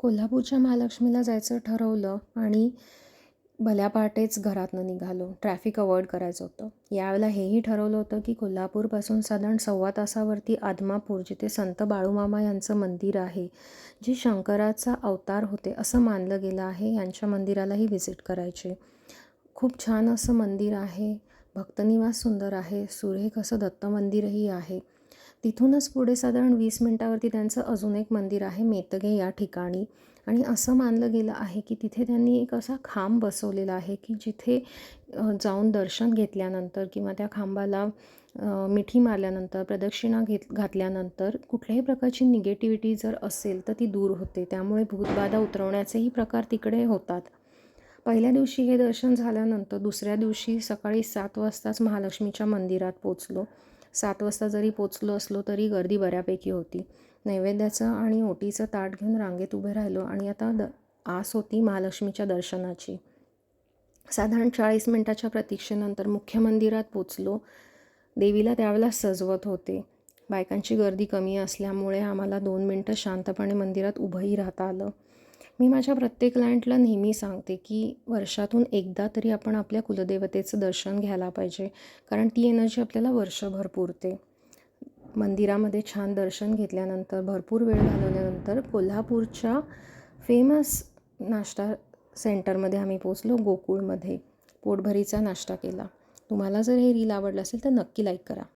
कोल्हापूरच्या महालक्ष्मीला जायचं ठरवलं आणि भल्या पहाटेच घरातनं निघालो. ट्रॅफिक अवॉइड करायचं होतं. यावेळेला हेही ठरवलं होतं की कोल्हापूरपासून साधारण 1.25 तासावरती आदमापूर, जिथे संत बाळूमामा यांचं मंदिर आहे, जे शंकराचा अवतार होते असं मानलं गेलं आहे, यांच्या मंदिरालाही व्हिजिट करायचे. खूप छान असं मंदिर आहे. भक्तनिवास सुंदर आहे. सुरेख असं दत्त मंदिरही आहे. तिथूनच पुढे साधारण 20 मिनटावरती त्यांचं अजून एक मंदिर आहे मेतगे या ठिकाणी. आणि असं मानलं गेलं आहे की तिथे त्यांनी एक असा खांब बसवलेला आहे की जिथे जाऊन दर्शन घेतल्यानंतर किंवा त्या खांबाला मिठी मारल्यानंतर, प्रदक्षिणा घातल्यानंतर कुठल्याही प्रकारची निगेटिव्हिटी जर असेल तर ती दूर होते. त्यामुळे भूतबाधा उतरवण्याचेही प्रकार तिकडे होतात. पहिल्या दिवशी हे दर्शन झाल्यानंतर दुसऱ्या दिवशी सकाळी 7 वाजताच महालक्ष्मीच्या मंदिरात पोचलो. 7 वाजता जरी पोचलो असलो तरी गर्दी बऱ्यापैकी होती. नैवेद्याचं आणि ओटीचं ताट घेऊन रांगेत उभे राहिलो आणि आता आस होती महालक्ष्मीच्या दर्शनाची. साधारण 40 मिनटाच्या प्रतीक्षेनंतर मुख्य मंदिरात पोचलो. देवीला त्यावेळेला सजवत होते. बायकांची गर्दी कमी असल्यामुळे आम्हाला 2 मिनटं शांतपणे मंदिरात उभंही राहता आलं. मी माझ्या प्रत्येक क्लायंटला नेहमी सांगते की वर्षातून एकदा तरी आपण आपल्या कुलदेवतेचं दर्शन घ्यायला पाहिजे, कारण ती एनर्जी आपल्याला वर्षभर पुरते. मंदिरामध्ये छान दर्शन घेतल्यानंतर, भरपूर वेळ घालवल्यानंतर कोल्हापूरच्या फेमस नाश्ता सेंटरमध्ये आम्ही पोचलो, गोकुळमध्ये. पोटभरीचा नाश्ता केला. तुम्हाला जर हे रील आवडलं असेल तर नक्की लाईक करा.